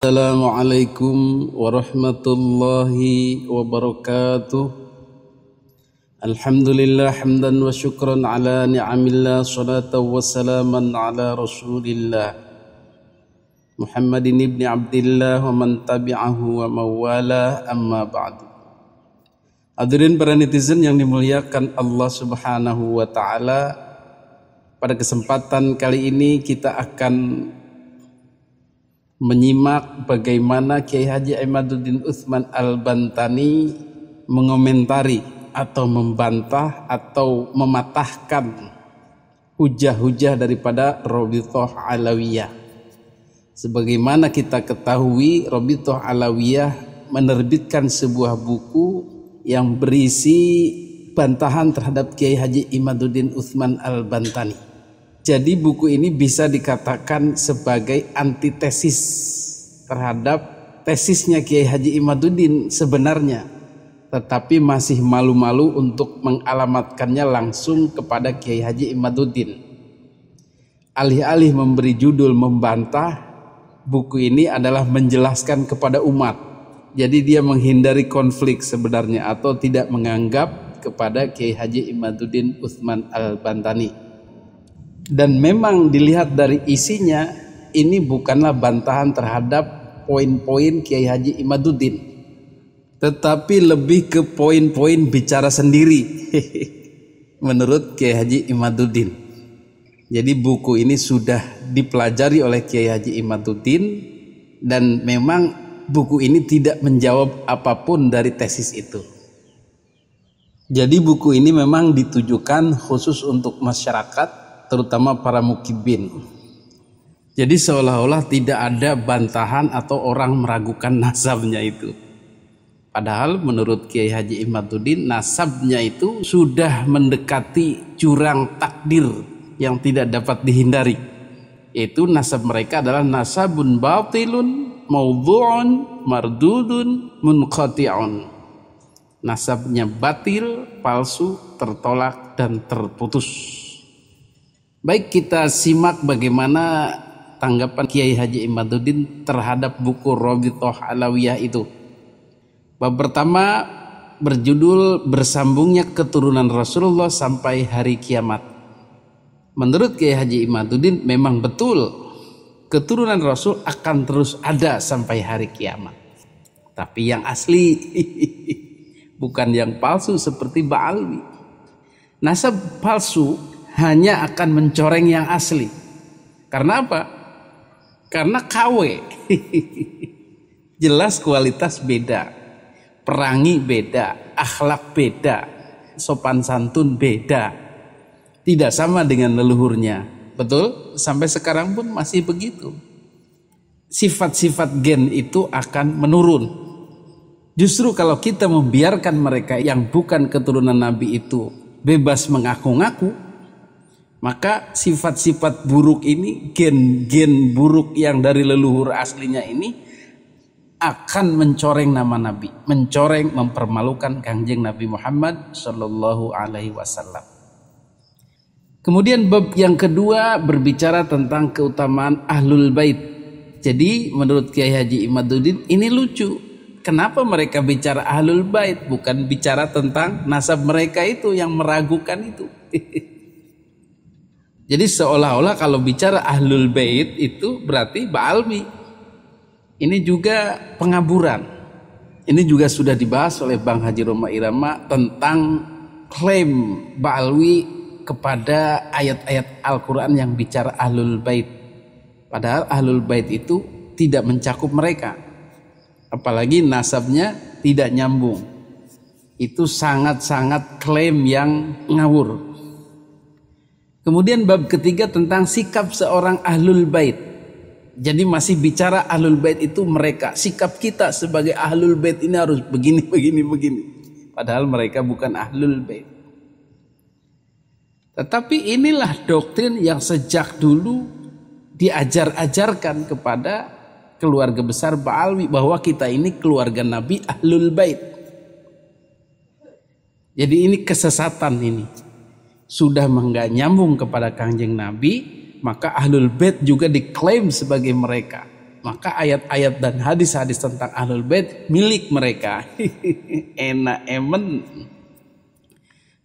Assalamualaikum warahmatullahi wabarakatuh. Alhamdulillah hamdan wa syukran ala ni'amillah, salatan wa salaman ala rasulillah Muhammadin ibni Abdillah wa man tabi'ahu wa mawala, amma ba'du. Hadirin para netizen yang dimuliakan Allah subhanahu wa ta'ala, pada kesempatan kali ini kita akan menyimak bagaimana Kiai Haji Imaduddin Utsman Al-Bantani mengomentari atau membantah atau mematahkan hujah-hujah daripada Rabithah Alawiyah. Sebagaimana kita ketahui, Rabithah Alawiyah menerbitkan sebuah buku yang berisi bantahan terhadap Kiai Haji Imaduddin Utsman Al-Bantani. Jadi buku ini bisa dikatakan sebagai antitesis terhadap tesisnya Kiai Haji Imaduddin sebenarnya, tetapi masih malu-malu untuk mengalamatkannya langsung kepada Kiai Haji Imaduddin. Alih-alih memberi judul membantah, buku ini adalah menjelaskan kepada umat. Jadi dia menghindari konflik sebenarnya, atau tidak menganggap kepada Kiai Haji Imaduddin Utsman Al-Bantani. Dan memang dilihat dari isinya, ini bukanlah bantahan terhadap poin-poin Kiai Haji Imaduddin, tetapi lebih ke poin-poin bicara sendiri menurut Kiai Haji Imaduddin. Jadi buku ini sudah dipelajari oleh Kiai Haji Imaduddin, dan memang buku ini tidak menjawab apapun dari tesis itu. Jadi buku ini memang ditujukan khusus untuk masyarakat, terutama para mukibin. Jadi seolah-olah tidak ada bantahan atau orang meragukan nasabnya itu. Padahal menurut Kiai Haji Imaduddin, nasabnya itu sudah mendekati jurang takdir yang tidak dapat dihindari. Yaitu nasab mereka adalah nasabun batilun maudhu'un mardudun munqati'un. Nasabnya batil, palsu, tertolak dan terputus. Baik, kita simak bagaimana tanggapan Kiai Haji Imaduddin terhadap buku Rabithah Alawiyah itu. Bab pertama berjudul Bersambungnya Keturunan Rasulullah Sampai Hari Kiamat. Menurut Kiai Haji Imaduddin memang betul keturunan Rasul akan terus ada sampai hari kiamat. Tapi yang asli, bukan yang palsu seperti Ba'alwi. Nasab palsu hanya akan mencoreng yang asli. Karena apa? Karena KW. Jelas kualitas beda, perangi beda, akhlak beda, sopan santun beda, tidak sama dengan leluhurnya. Betul? Sampai sekarang pun masih begitu. Sifat-sifat gen itu akan menurun. Justru kalau kita membiarkan mereka yang bukan keturunan Nabi itu bebas mengaku-ngaku, maka sifat-sifat buruk ini, gen-gen buruk yang dari leluhur aslinya ini akan mencoreng nama Nabi, mencoreng, mempermalukan Kangjeng Nabi Muhammad Sallallahu Alaihi Wasallam. Kemudian bab yang kedua berbicara tentang keutamaan Ahlul Bait. Jadi menurut Kiai Haji Imaduddin ini lucu. Kenapa mereka bicara Ahlul Bait, bukan bicara tentang nasab mereka itu yang meragukan itu. Jadi seolah-olah kalau bicara Ahlul Bait itu berarti Ba'alwi. Ini juga pengaburan. Ini juga sudah dibahas oleh Bang Haji Roma Irama tentang klaim Ba'alwi kepada ayat-ayat Al-Quran yang bicara Ahlul Bait. Padahal Ahlul Bait itu tidak mencakup mereka. Apalagi nasabnya tidak nyambung. Itu sangat-sangat klaim yang ngawur. Kemudian bab ketiga tentang sikap seorang Ahlul Bait. Jadi masih bicara Ahlul Bait itu mereka. Sikap kita sebagai Ahlul Bait ini harus begini. Padahal mereka bukan Ahlul Bait. Tetapi inilah doktrin yang sejak dulu diajar-ajarkan kepada keluarga besar Ba'alwi, bahwa kita ini keluarga Nabi Ahlul Bait. Jadi ini kesesatan ini. Sudah enggak nyambung kepada Kangjeng Nabi, maka Ahlul Bait juga diklaim sebagai mereka. Maka ayat-ayat dan hadis-hadis tentang Ahlul Bait milik mereka. Enak emen.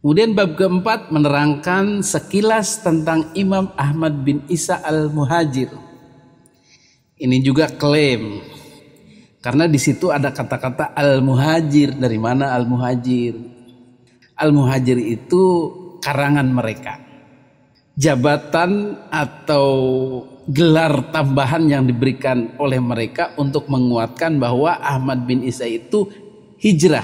Kemudian bab keempat menerangkan sekilas tentang Imam Ahmad bin Isa al-Muhajir. Ini juga klaim. Karena di situ ada kata-kata al-Muhajir. Dari mana al-Muhajir? Al-Muhajir itu karangan mereka. Jabatan atau gelar tambahan yang diberikan oleh mereka untuk menguatkan bahwa Ahmad bin Isa itu hijrah.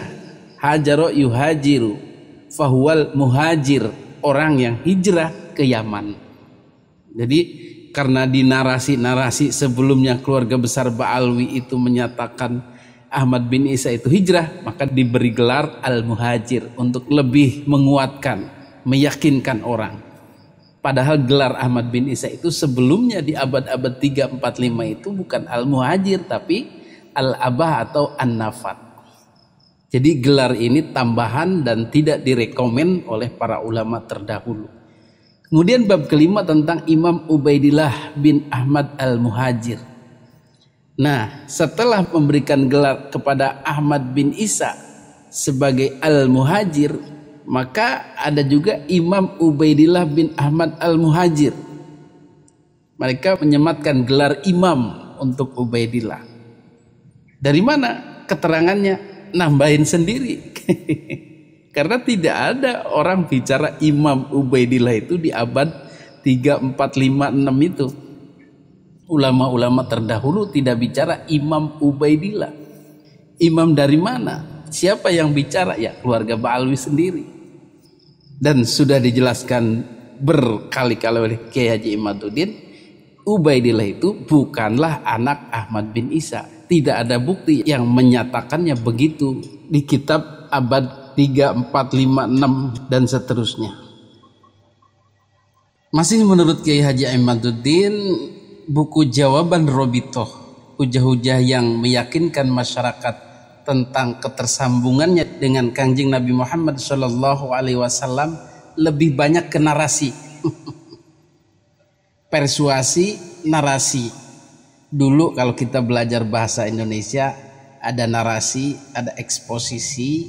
Hajaro yuhajiru fahuwal muhajir, orang yang hijrah ke Yaman. Jadi karena di narasi-narasi sebelumnya keluarga besar Ba'alwi itu menyatakan Ahmad bin Isa itu hijrah, maka diberi gelar al-muhajir untuk lebih menguatkan, meyakinkan orang. Padahal gelar Ahmad bin Isa itu sebelumnya di abad-abad 3, 4, 5 itu bukan al-muhajir tapi al-abah atau an-nafat. Jadi gelar ini tambahan dan tidak direkomen oleh para ulama terdahulu. Kemudian bab kelima tentang Imam Ubaidillah bin Ahmad al-Muhajir. Nah, setelah memberikan gelar kepada Ahmad bin Isa sebagai al-Muhajir, maka ada juga Imam Ubaidillah bin Ahmad al-Muhajir. Mereka menyematkan gelar imam untuk Ubaidillah. Dari mana keterangannya? Nambahin sendiri. Karena tidak ada orang bicara Imam Ubaidillah itu di abad 3, 4, 5, 6 itu. Ulama-ulama terdahulu tidak bicara Imam Ubaidillah. Imam dari mana? Siapa yang bicara? Ya keluarga Ba'alwi sendiri. Dan sudah dijelaskan berkali-kali oleh Kiai Haji Imaduddin, Ubaidillah itu bukanlah anak Ahmad bin Isa. Tidak ada bukti yang menyatakannya begitu di kitab abad 3, 4, 5, 6 dan seterusnya. Masih menurut Kiai Haji Imaduddin, buku Jawaban Robitoh, hujah-hujah yang meyakinkan masyarakat tentang ketersambungannya dengan Kangjeng Nabi Muhammad SAW lebih banyak ke narasi. Persuasi, narasi. Dulu kalau kita belajar bahasa Indonesia ada narasi, ada eksposisi.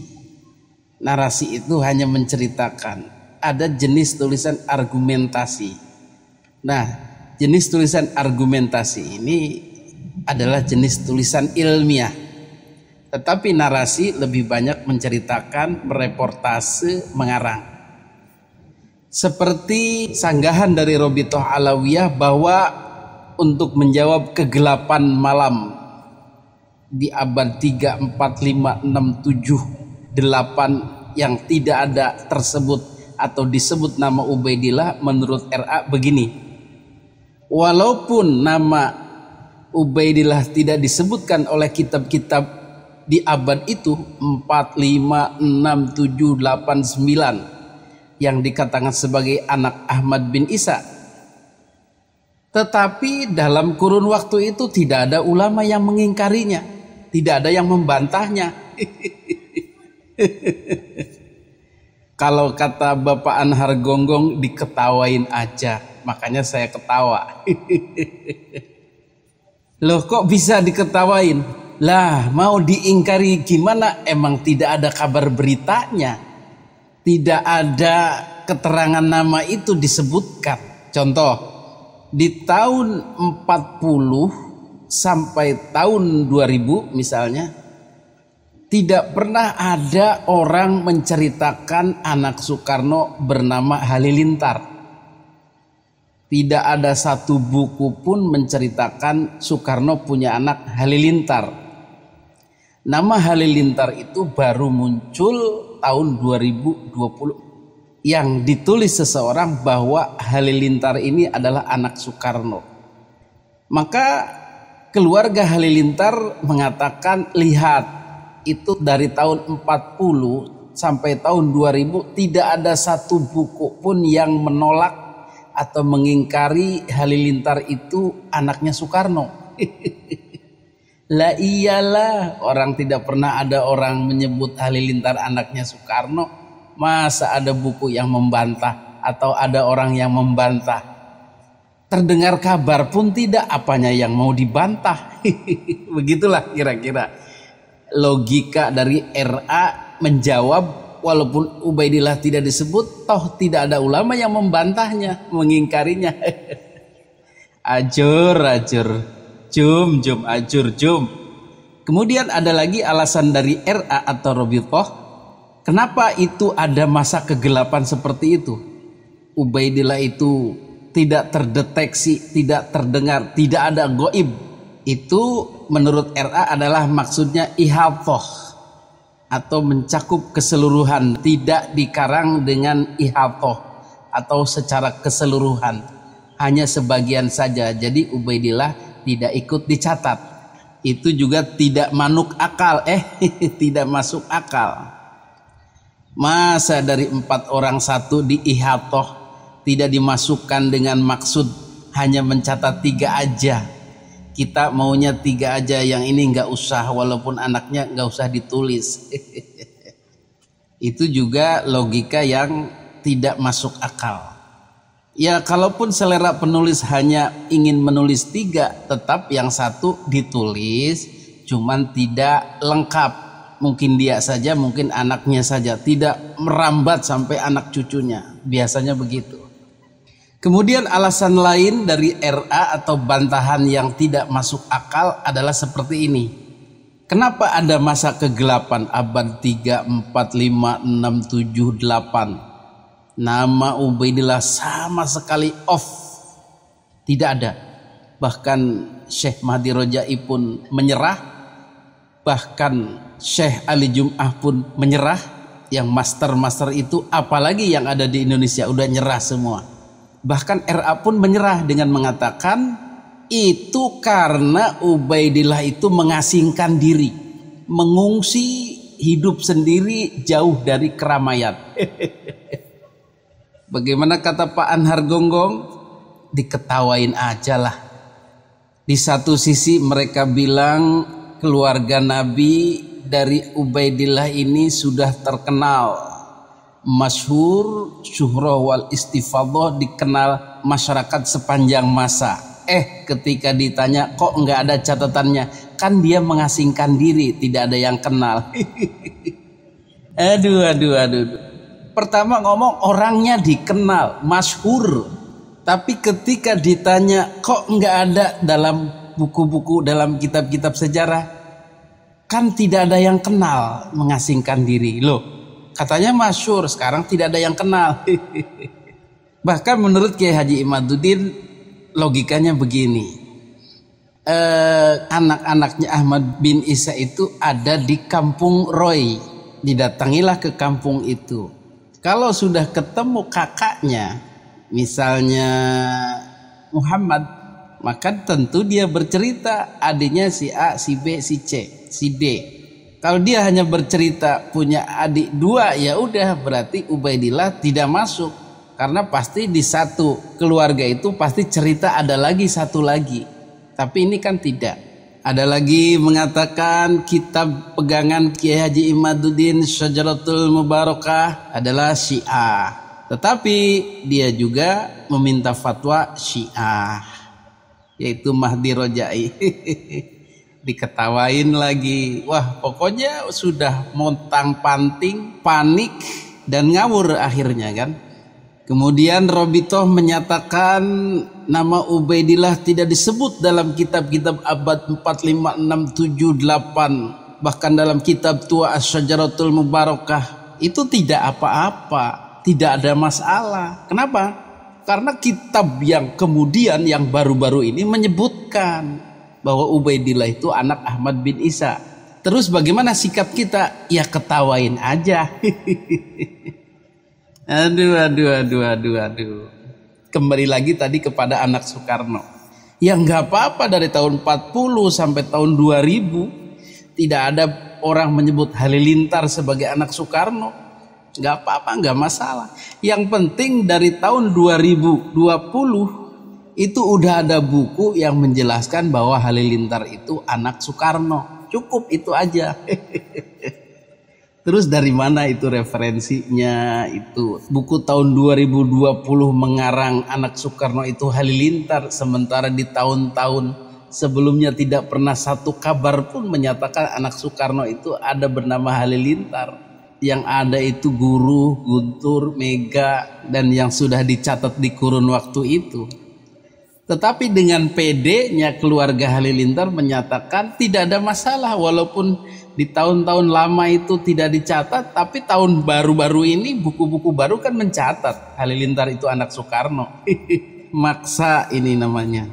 Narasi itu hanya menceritakan. Ada jenis tulisan argumentasi. Nah, jenis tulisan argumentasi ini adalah jenis tulisan ilmiah. Tetapi narasi lebih banyak menceritakan, mereportase, mengarang. Seperti sanggahan dari Robitoh Alawiyah bahwa untuk menjawab kegelapan malam di abad 3, 4, 5, 6, 7, 8 yang tidak ada tersebut atau disebut nama Ubaidillah, menurut RA begini. Walaupun nama Ubaidillah tidak disebutkan oleh kitab-kitab di abad itu 4, 5, 6, 7, 8, 9 yang dikatakan sebagai anak Ahmad bin Isa, tetapi dalam kurun waktu itu tidak ada ulama yang mengingkarinya, tidak ada yang membantahnya. Kalau kata Bapak Anhar Gonggong, diketawain aja, makanya saya ketawa. Loh kok bisa diketawain? Lah mau diingkari gimana? Emang tidak ada kabar beritanya, tidak ada keterangan nama itu disebutkan. Contoh, di tahun 40 sampai tahun 2000 misalnya, tidak pernah ada orang menceritakan anak Soekarno bernama Halilintar. Tidak ada satu buku pun menceritakan Soekarno punya anak Halilintar. Nama Halilintar itu baru muncul tahun 2020. Yang ditulis seseorang bahwa Halilintar ini adalah anak Soekarno. Maka keluarga Halilintar mengatakan, lihat, itu dari tahun 40 sampai tahun 2000 tidak ada satu buku pun yang menolak atau mengingkari Halilintar itu anaknya Soekarno. Lah iyalah, orang tidak pernah ada orang menyebut Halilintar anaknya Soekarno. Masa ada buku yang membantah atau ada orang yang membantah? terdengar kabar pun tidak, apanya yang mau dibantah. Begitulah kira-kira logika dari RA menjawab, walaupun Ubaidillah tidak disebut, toh tidak ada ulama yang membantahnya, mengingkarinya. Ajur, jum, ajur, jum. Kemudian ada lagi alasan dari RA atau Rabithah, kenapa itu ada masa kegelapan seperti itu. Ubaidillah itu tidak terdeteksi, tidak terdengar, tidak ada goib. Itu menurut RA adalah maksudnya ihathah atau mencakup keseluruhan, tidak dikarang dengan ihathah atau secara keseluruhan, hanya sebagian saja. Jadi Ubaidillah tidak ikut dicatat. Itu juga tidak manuk akal, tidak masuk akal. Masa dari 4 orang 1 di ihathah tidak dimasukkan dengan maksud hanya mencatat 3 aja. Kita maunya 3 aja, yang ini nggak usah, walaupun anaknya nggak usah ditulis. Itu juga logika yang tidak masuk akal. Ya kalaupun selera penulis hanya ingin menulis 3, tetap yang 1 ditulis, cuman tidak lengkap. Mungkin dia saja, mungkin anaknya saja, tidak merambat sampai anak cucunya. Biasanya begitu. Kemudian alasan lain dari RA atau bantahan yang tidak masuk akal adalah seperti ini. Kenapa ada masa kegelapan abad 3, 4, 5, 6, 7, 8? Nama Ubaidillah sama sekali off, tidak ada. Bahkan Syekh Mahdi Rojai pun menyerah, bahkan Syekh Ali Jum'ah pun menyerah. Yang master-master itu apalagi yang ada di Indonesia udah nyerah semua. Bahkan RA pun menyerah dengan mengatakan itu karena Ubaidillah itu mengasingkan diri, mengungsi, hidup sendiri jauh dari keramaian. Bagaimana kata Pak Anhar Gonggong? Diketawain aja lah. Di satu sisi mereka bilang keluarga Nabi dari Ubaidillah ini sudah terkenal, masyhur, syuhrah wal istifadhah, dikenal masyarakat sepanjang masa. Ketika ditanya kok nggak ada catatannya, kan dia mengasingkan diri, tidak ada yang kenal. Aduh. Pertama ngomong orangnya dikenal, masyhur, tapi ketika ditanya kok nggak ada dalam buku-buku, dalam kitab-kitab sejarah, kan tidak ada yang kenal, mengasingkan diri. Loh, katanya masyhur, sekarang tidak ada yang kenal. Bahkan menurut Kiai Haji Imaduddin logikanya begini, anak-anaknya Ahmad bin Isa itu ada di kampung Roy, didatangilah ke kampung itu. Kalau sudah ketemu kakaknya, misalnya Muhammad, maka tentu dia bercerita adiknya si A, si B, si C, si D. Kalau dia hanya bercerita punya adik 2, ya udah berarti Ubaidillah tidak masuk, karena pasti di satu keluarga itu pasti cerita ada lagi satu lagi. Tapi ini kan tidak. Ada lagi mengatakan kitab pegangan Kiai Haji Imaduddin Syajaratul Mubarakah adalah Syiah. Tetapi dia juga meminta fatwa Syiah, yaitu Mahdi Rojai. Diketawain lagi. Wah, pokoknya sudah montang-panting, panik dan ngawur akhirnya kan. Kemudian Rabithah menyatakan nama Ubaidillah tidak disebut dalam kitab-kitab abad 4, 5, 6, 7, 8. Bahkan dalam kitab tua Asy-Syajaratul Mubarakah itu tidak apa-apa, tidak ada masalah. Kenapa? Karena kitab yang kemudian yang baru-baru ini menyebutkan bahwa Ubaidillah itu anak Ahmad bin Isa. Terus bagaimana sikap kita? Ya ketawain aja. Aduh. Kembali lagi tadi kepada anak Soekarno. Ya nggak apa-apa, dari tahun 40 sampai tahun 2000 tidak ada orang menyebut Halilintar sebagai anak Soekarno. Nggak apa-apa, nggak masalah. Yang penting dari tahun 2020 itu udah ada buku yang menjelaskan bahwa Halilintar itu anak Soekarno. Cukup itu aja. Terus dari mana itu referensinya? Itu buku tahun 2020 mengarang anak Soekarno itu Halilintar, sementara di tahun-tahun sebelumnya tidak pernah satu kabar pun menyatakan anak Soekarno itu ada bernama Halilintar. Yang ada itu Guru, Guntur, Mega, dan yang sudah dicatat di kurun waktu itu. Tetapi dengan PD-nya keluarga Halilintar menyatakan tidak ada masalah, walaupun di tahun-tahun lama itu tidak dicatat, tapi tahun baru-baru ini buku-buku baru kan mencatat Halilintar itu anak Soekarno. Maksa ini namanya.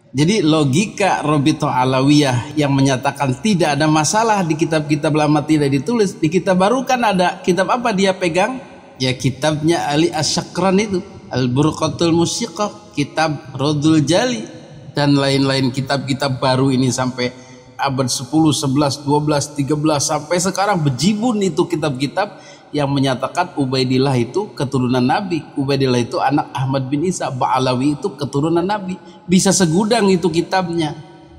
Jadi logika Robito Alawiyah yang menyatakan tidak ada masalah di kitab-kitab lama tidak ditulis, di kitab baru kan ada. Kitab apa dia pegang? Ya kitabnya Ali Asyakran itu, Al-Burqatul Musiqah, kitab Rodul Jali, dan lain-lain kitab-kitab baru ini sampai abad 10, 11, 12, 13 sampai sekarang bejibun itu kitab-kitab yang menyatakan Ubaidillah itu keturunan Nabi, Ubaidillah itu anak Ahmad bin Isa, Ba'alawi itu keturunan Nabi. Bisa segudang itu kitabnya.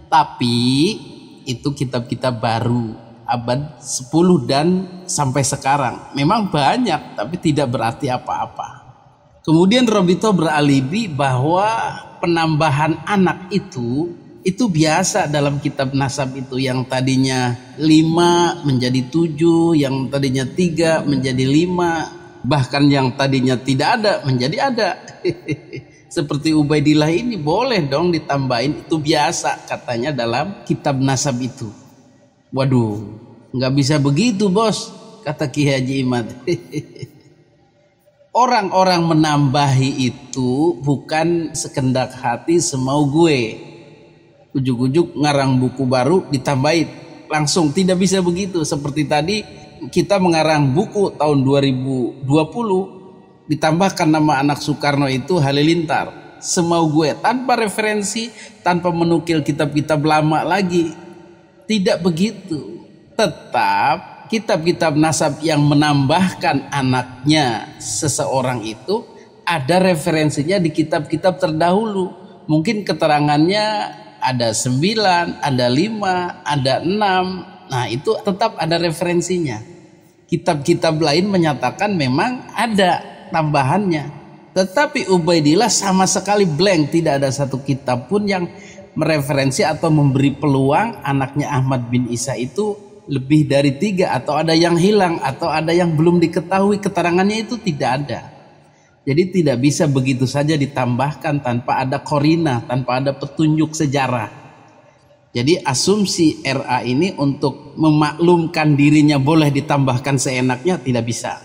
Tapi itu kitab-kitab baru abad 10 dan sampai sekarang. Memang banyak tapi tidak berarti apa-apa. Kemudian Robito beralibi bahwa penambahan anak itu biasa dalam kitab nasab itu, yang tadinya 5 menjadi 7, yang tadinya 3 menjadi 5, bahkan yang tadinya tidak ada menjadi ada. Seperti Ubaidillah ini boleh dong ditambahin, itu biasa katanya dalam kitab nasab itu. Waduh, nggak bisa begitu bos, kata Ki Haji Imad. Orang-orang menambahi itu bukan sekendak hati semau gue. Ujuk-ujuk ngarang buku baru ditambahin langsung, tidak bisa begitu. Seperti tadi kita mengarang buku tahun 2020 ditambahkan nama anak Soekarno itu Halilintar semau gue, tanpa referensi, tanpa menukil kitab-kitab lama lagi. Tidak begitu. Tetap kitab-kitab nasab yang menambahkan anaknya seseorang itu ada referensinya di kitab-kitab terdahulu. Mungkin keterangannya ada 9, ada 5, ada 6. Nah itu tetap ada referensinya. Kitab-kitab lain menyatakan memang ada tambahannya. Tetapi Ubaidillah sama sekali blank. Tidak ada satu kitab pun yang mereferensi atau memberi peluang anaknya Ahmad bin Isa itu lebih dari 3, atau ada yang hilang, atau ada yang belum diketahui keterangannya, itu tidak ada. Jadi tidak bisa begitu saja ditambahkan tanpa ada korina, tanpa ada petunjuk sejarah. Jadi asumsi RA ini untuk memaklumkan dirinya boleh ditambahkan seenaknya tidak bisa.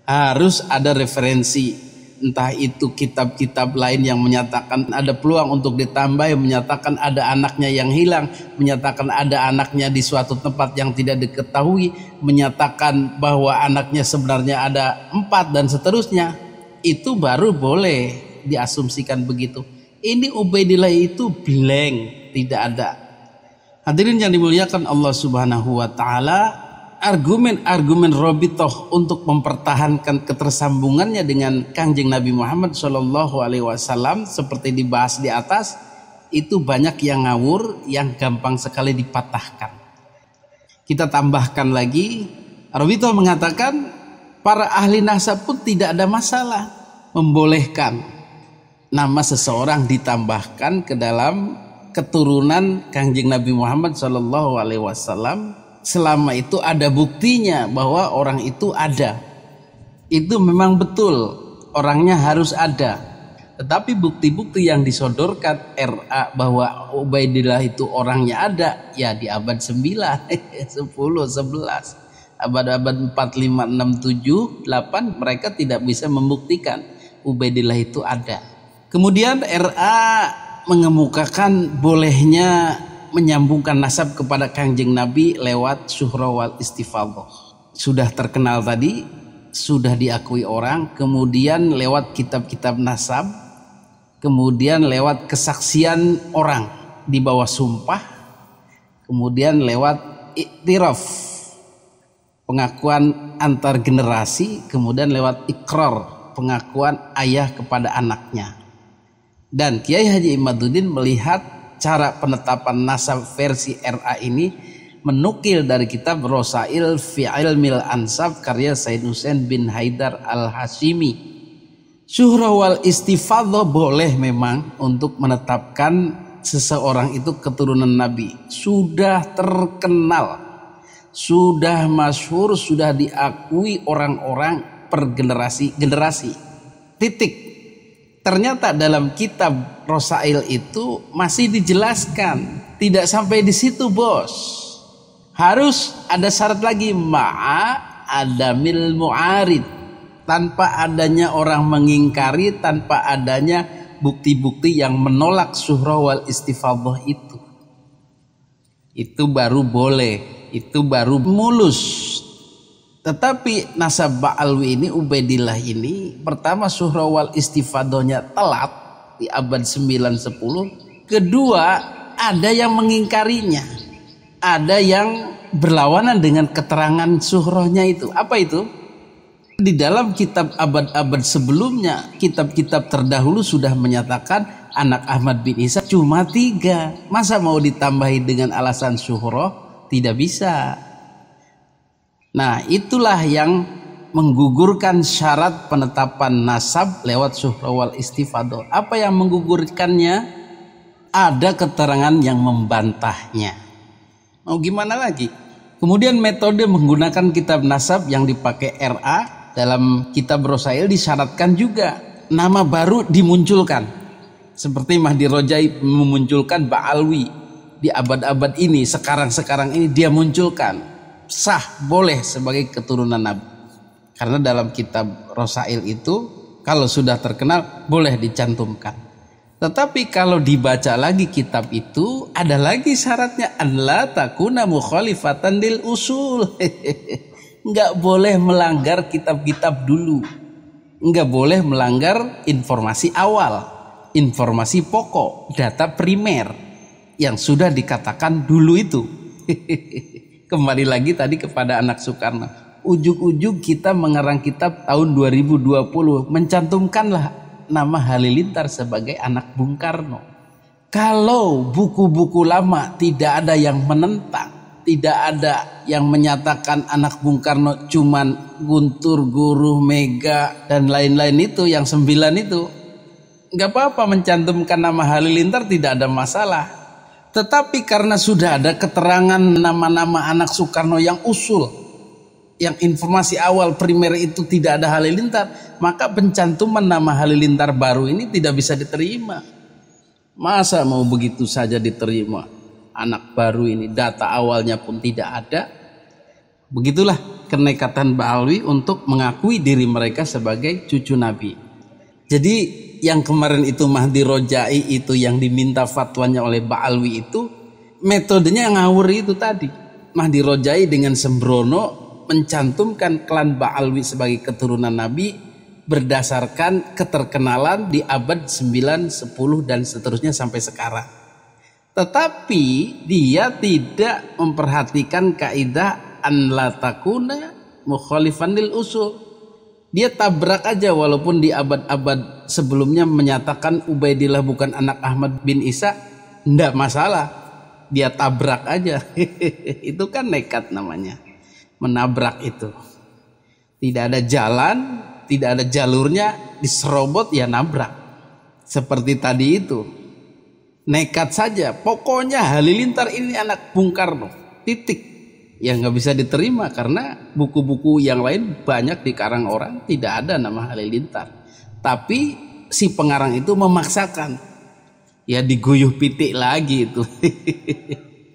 Harus ada referensi, entah itu kitab-kitab lain yang menyatakan ada peluang untuk ditambah, yang menyatakan ada anaknya yang hilang, menyatakan ada anaknya di suatu tempat yang tidak diketahui, menyatakan bahwa anaknya sebenarnya ada 4 dan seterusnya. Itu baru boleh diasumsikan begitu. Ini Ubaidillah itu blank, tidak ada. Hadirin yang dimuliakan Allah Subhanahu wa taala, argumen-argumen Robitoh untuk mempertahankan ketersambungannya dengan Kangjeng Nabi Muhammad SAW seperti dibahas di atas, itu banyak yang ngawur, yang gampang sekali dipatahkan. Kita tambahkan lagi, Robitoh mengatakan para ahli nasab pun tidak ada masalah membolehkan nama seseorang ditambahkan ke dalam keturunan Kangjeng Nabi Muhammad SAW selama itu ada buktinya bahwa orang itu ada. Itu memang betul, orangnya harus ada. Tetapi bukti-bukti yang disodorkan RA bahwa Ubaidillah itu orangnya ada, ya di abad 9, 10, 11. Abad-abad 4, 5, 6, 7, 8 mereka tidak bisa membuktikan Ubaidillah itu ada. Kemudian RA mengemukakan bolehnya menyambungkan nasab kepada Kangjeng Nabi lewat syuhra wal istifadhah. Sudah terkenal tadi, sudah diakui orang, kemudian lewat kitab-kitab nasab, kemudian lewat kesaksian orang di bawah sumpah, kemudian lewat iktiraf, pengakuan antar generasi, kemudian lewat ikrar, pengakuan ayah kepada anaknya. Dan Kiai Haji Imaduddin melihat cara penetapan nasab versi RA ini menukil dari kitab Rosail fi Ilmil Ansab karya Said Husain bin Haidar Al-Hashimi. Syuhrah wal istifadhah boleh memang untuk menetapkan seseorang itu keturunan Nabi. Sudah terkenal, sudah masyhur, sudah diakui orang-orang per generasi. Titik. Ternyata dalam kitab Rosail itu masih dijelaskan, tidak sampai di situ, bos. Harus ada syarat lagi, ma'a adamil mu'arid, tanpa adanya orang mengingkari, tanpa adanya bukti-bukti yang menolak syuhrah wal istifadhah itu. Itu baru boleh, itu baru mulus. Tetapi nasab Ba'alwi ini, Ubaidillah ini, pertama syuhrah wal istifadhahnya telat di abad 9-10. Kedua, ada yang mengingkarinya, ada yang berlawanan dengan keterangan syuhrahnya itu. Apa itu? Di dalam kitab abad-abad sebelumnya, kitab-kitab terdahulu sudah menyatakan anak Ahmad bin Isa cuma 3. Masa mau ditambahi dengan alasan syuhrah? Tidak bisa. Nah, itulah yang menggugurkan syarat penetapan nasab lewat syuhrah wal istifadhah. Apa yang menggugurkannya? Ada keterangan yang membantahnya. Mau gimana lagi? Kemudian metode menggunakan kitab nasab yang dipakai RA dalam kitab Rosail disyaratkan juga nama baru dimunculkan. Seperti Mahdi Rojai memunculkan Ba'alwi di abad-abad ini, sekarang ini dia munculkan. Sah, boleh sebagai keturunan Nabi. Karena dalam kitab Rosail itu kalau sudah terkenal boleh dicantumkan. Tetapi kalau dibaca lagi kitab itu ada lagi syaratnya, alla takuna mukhalifatan lil usul. Enggak boleh melanggar kitab-kitab dulu. Enggak boleh melanggar informasi awal, informasi pokok, data primer yang sudah dikatakan dulu itu. Kembali lagi tadi kepada anak Soekarno. Ujug-ujug kita mengarang kitab tahun 2020, mencantumkanlah nama Halilintar sebagai anak Bung Karno. Kalau buku-buku lama tidak ada yang menentang, tidak ada yang menyatakan anak Bung Karno cuman Guntur, Guru, Mega dan lain-lain itu, yang 9 itu, nggak apa-apa mencantumkan nama Halilintar, tidak ada masalah. Tetapi karena sudah ada keterangan nama-nama anak Soekarno yang usul, yang informasi awal primer itu tidak ada Halilintar, maka pencantuman nama Halilintar baru ini tidak bisa diterima. Masa mau begitu saja diterima? Anak baru ini data awalnya pun tidak ada. Begitulah kenekatan Ba'alwi untuk mengakui diri mereka sebagai cucu Nabi. Jadi yang kemarin itu Mahdi Rojai itu yang diminta fatwanya oleh Ba'alwi itu metodenya ngawur itu tadi. Mahdi Rojai dengan sembrono mencantumkan klan Ba'alwi sebagai keturunan Nabi berdasarkan keterkenalan di abad 9, 10 dan seterusnya sampai sekarang. Tetapi dia tidak memperhatikan kaidah an la takuna mukhalifan lil usul. Dia tabrak aja, walaupun di abad-abad sebelumnya menyatakan Ubaidillah bukan anak Ahmad bin Isa, enggak masalah. Dia tabrak aja. Itu kan nekat namanya. Menabrak itu. Tidak ada jalan, tidak ada jalurnya, diserobot ya nabrak. Seperti tadi itu. Nekat saja, pokoknya Halilintar ini anak Bung Karno, titik. Yang nggak bisa diterima karena buku-buku yang lain banyak dikarang orang tidak ada nama Halilintar. Tapi si pengarang itu memaksakan, ya diguyuh pitik lagi itu.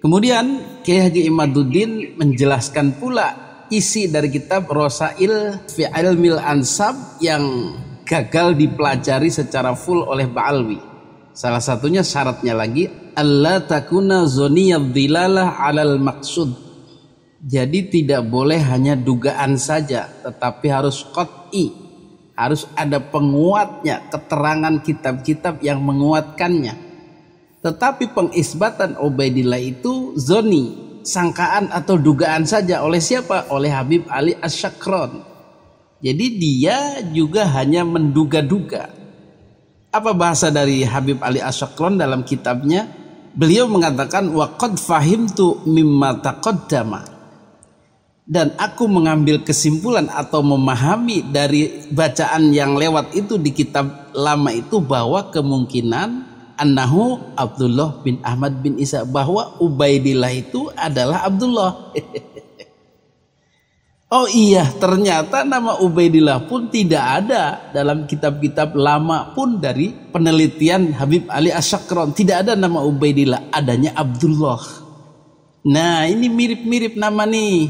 Kemudian Kiai Haji Imaduddin menjelaskan pula isi dari kitab Rosail fi Ilmil Ansab yang gagal dipelajari secara full oleh Ba'alwi. Salah satunya syaratnya lagi alla takuna zoniyad dilalah alal maksud. Jadi tidak boleh hanya dugaan saja, tetapi harus qat'i, harus ada penguatnya, keterangan kitab-kitab yang menguatkannya. Tetapi pengisbatan Ubaidillah itu zoni, sangkaan atau dugaan saja. Oleh siapa? Oleh Habib Ali Asyakron. Jadi dia juga hanya menduga-duga. Apa bahasa dari Habib Ali Asyakron dalam kitabnya Beliau mengatakan wa qad fahimtu mimma taqaddama, dan aku mengambil kesimpulan atau memahami dari bacaan yang lewat itu di kitab lama itu bahwa kemungkinan annahu Abdullah bin Ahmad bin Isa, bahwa Ubaidillah itu adalah Abdullah. Oh iya, ternyata nama Ubaidillah pun tidak ada dalam kitab-kitab lama pun dari penelitian Habib Ali Asy-Syakran. Tidak ada nama Ubaidillah, adanya Abdullah. Nah, ini mirip-mirip nama nih.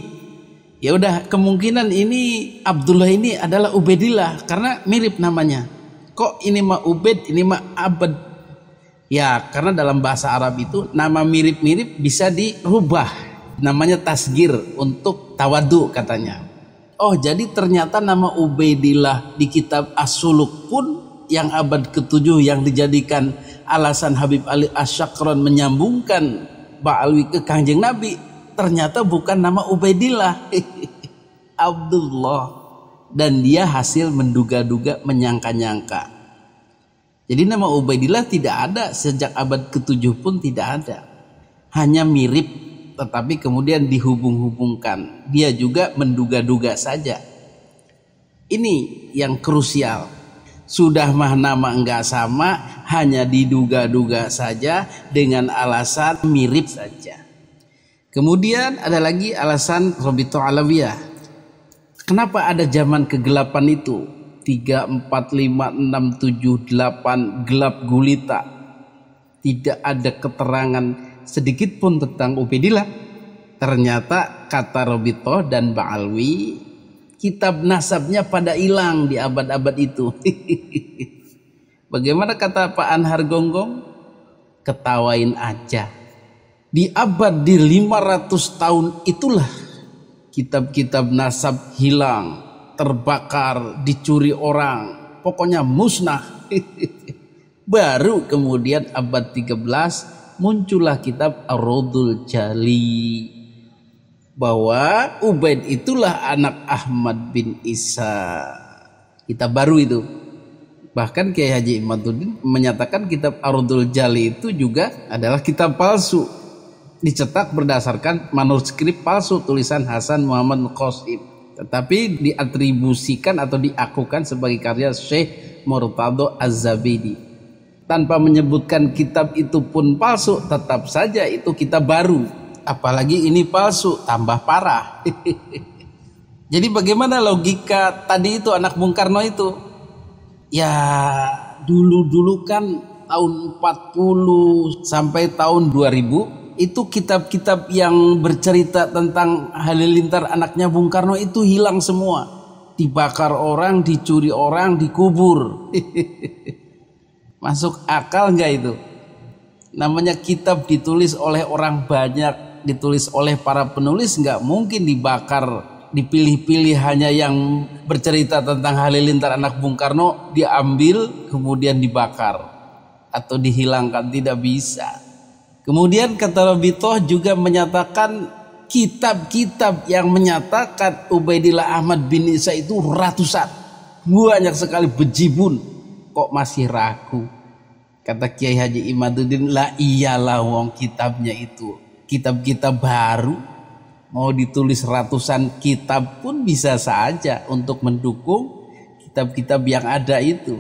Ya udah, kemungkinan ini Abdullah ini adalah Ubaidillah karena mirip namanya. Kok ini mah Ubaid, ini mah Abad? Ya, karena dalam bahasa Arab itu nama mirip-mirip bisa dirubah. Namanya tasgir untuk tawadu katanya. Oh, jadi ternyata nama Ubaidillah di kitab As-Suluk pun yang abad ke-7 yang dijadikan alasan Habib Ali Asy-Syakran menyambungkan Ba'alwi ke Kanjeng Nabi, ternyata bukan nama Ubaidillah. Abdullah. Dan dia hasil menduga-duga, menyangka-nyangka. Jadi nama Ubaidillah tidak ada sejak abad ke-7 pun tidak ada. Hanya mirip, tetapi kemudian dihubung-hubungkan. Dia juga menduga-duga saja. Ini yang krusial. Sudah mah nama enggak sama, hanya diduga-duga saja dengan alasan mirip saja. Kemudian ada lagi alasan Rabithah Alawiyah. Kenapa ada zaman kegelapan itu? 3, 4, 5, 6, 7, 8 gelap gulita. Tidak ada keterangan sedikit pun tentang Ubaidillah. Ternyata kata Rabithah dan Ba'alwi, kitab nasabnya pada hilang di abad-abad itu. Bagaimana kata Pak Anhar Gonggong? Ketawain aja. Di abad di 500 tahun itulah kitab-kitab nasab hilang, terbakar, dicuri orang, pokoknya musnah. Baru kemudian abad 13 muncullah kitab Ar-Raudhul Jali, bahwa Ubaid itulah anak Ahmad bin Isa. Kitab baru itu. Bahkan Kiai Haji Imaduddin menyatakan kitab Ar-Raudhul Jali itu juga adalah kitab palsu, dicetak berdasarkan manuskrip palsu tulisan Hasan Muhammad Qasim, tetapi diatribusikan atau diakukan sebagai karya Syekh Murtadho Az-Zabidi. Tanpa menyebutkan kitab itu pun palsu, tetap saja itu kitab baru. Apalagi ini palsu, tambah parah. Jadi bagaimana logika tadi itu anak Bung Karno itu? Ya dulu-dulu kan tahun 40 sampai tahun 2000 itu kitab-kitab yang bercerita tentang halilintar anaknya Bung Karno itu hilang semua. Dibakar orang, dicuri orang, dikubur. Masuk akal nggak itu? Namanya kitab ditulis oleh orang banyak, ditulis oleh para penulis, nggak mungkin dibakar, dipilih-pilih hanya yang bercerita tentang halilintar anak Bung Karno diambil kemudian dibakar atau dihilangkan, tidak bisa. Kemudian kata Rabithah juga menyatakan kitab-kitab yang menyatakan Ubaidillah Ahmad bin Isa itu ratusan, banyak sekali, bejibun. Kok masih ragu? Kata Kiai Haji Imaduddin, lah iyalah wong kitabnya itu kitab-kitab baru, mau ditulis ratusan kitab pun bisa saja untuk mendukung kitab-kitab yang ada itu.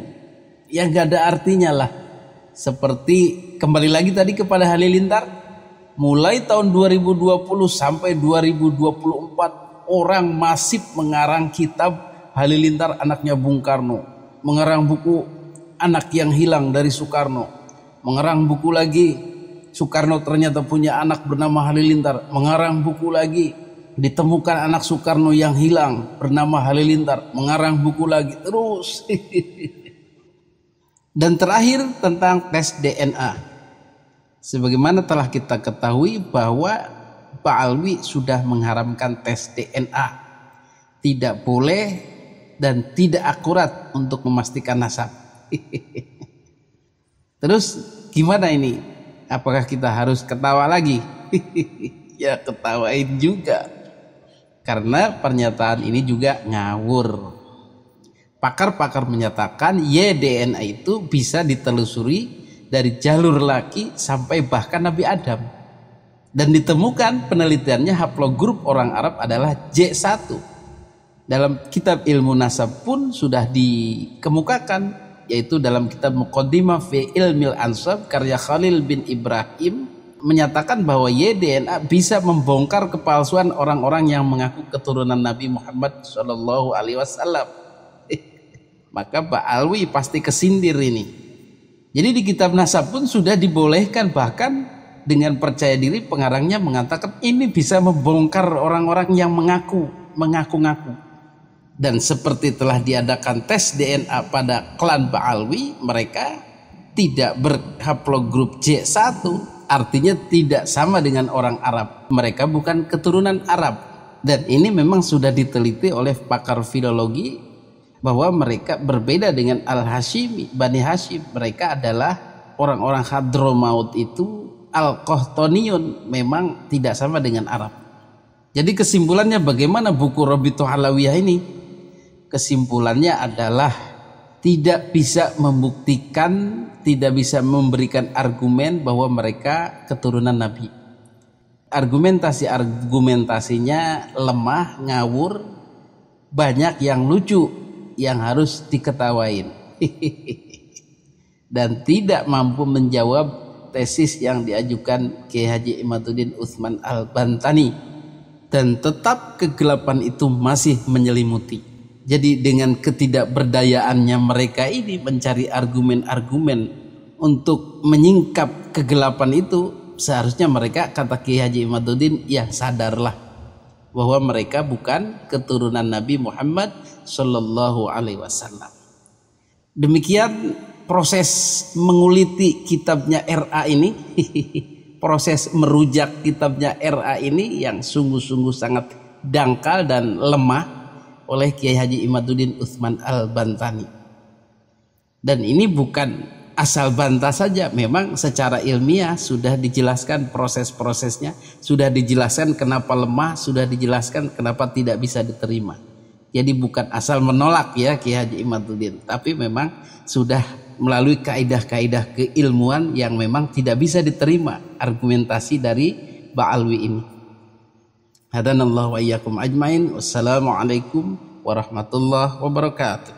Ya gak ada artinya lah. Seperti kembali lagi tadi kepada halilintar, mulai tahun 2020 sampai 2024 orang masif mengarang kitab halilintar anaknya Bung Karno, mengarang buku Anak yang Hilang dari Soekarno, mengarang buku lagi Soekarno ternyata punya anak bernama Halilintar, mengarang buku lagi Ditemukan Anak Soekarno yang Hilang bernama Halilintar, mengarang buku lagi terus. Dan terakhir tentang tes DNA. Sebagaimana telah kita ketahui bahwa Pak Alwi sudah mengharamkan tes DNA, tidak boleh dan tidak akurat untuk memastikan nasab. Terus gimana ini? Apakah kita harus ketawa lagi? Ya ketawain juga, karena pernyataan ini juga ngawur. Pakar-pakar menyatakan DNA itu bisa ditelusuri dari jalur laki sampai bahkan Nabi Adam. Dan ditemukan penelitiannya haplogrup orang Arab adalah J1. Dalam kitab ilmu nasab pun sudah dikemukakan, yaitu dalam kitab Muqaddimah fi Ilmil Ansab karya Khalil bin Ibrahim menyatakan bahwa DNA bisa membongkar kepalsuan orang-orang yang mengaku keturunan Nabi Muhammad SAW. Maka Pak Alwi pasti kesindir ini. Jadi di kitab nasab pun sudah dibolehkan, bahkan dengan percaya diri pengarangnya mengatakan ini bisa membongkar orang-orang yang mengaku-ngaku. Dan seperti telah diadakan tes DNA pada klan Pak Alwi, mereka tidak berhaplogrup J1, artinya tidak sama dengan orang Arab. Mereka bukan keturunan Arab. Dan ini memang sudah diteliti oleh pakar filologi bahwa mereka berbeda dengan Al-Hashimi, Bani Hashim. Mereka adalah orang-orang Hadramaut itu Al-Qahtoniun, memang tidak sama dengan Arab. Jadi kesimpulannya bagaimana buku Rabithah Alawiyah ini? Kesimpulannya adalah tidak bisa membuktikan, tidak bisa memberikan argumen bahwa mereka keturunan Nabi. Argumentasinya lemah, ngawur, banyak yang lucu yang harus diketawain dan tidak mampu menjawab tesis yang diajukan Kiai Haji Imaduddin Utsman Al-Bantani, dan tetap kegelapan itu masih menyelimuti. Jadi dengan ketidakberdayaannya mereka ini mencari argumen-argumen untuk menyingkap kegelapan itu, seharusnya mereka, kata Kiai Haji Imaduddin, ya sadarlah bahwa mereka bukan keturunan Nabi Muhammad Sallallahu Alaihi Wasallam. Demikian proses menguliti kitabnya RA ini, proses merujak kitabnya RA ini yang sungguh-sungguh sangat dangkal dan lemah oleh Kiai Haji Imaduddin Utsman Al-Bantani. Dan ini bukan asal bantah saja, memang secara ilmiah sudah dijelaskan proses-prosesnya, sudah dijelaskan kenapa lemah, sudah dijelaskan kenapa tidak bisa diterima. Jadi bukan asal menolak ya Kiai Haji Imaduddin, tapi memang sudah melalui kaidah-kaidah keilmuan yang memang tidak bisa diterima argumentasi dari Ba'alwi ini. Hadanallahu wa iyyakum ajmain. Wassalamualaikum warahmatullahi wabarakatuh.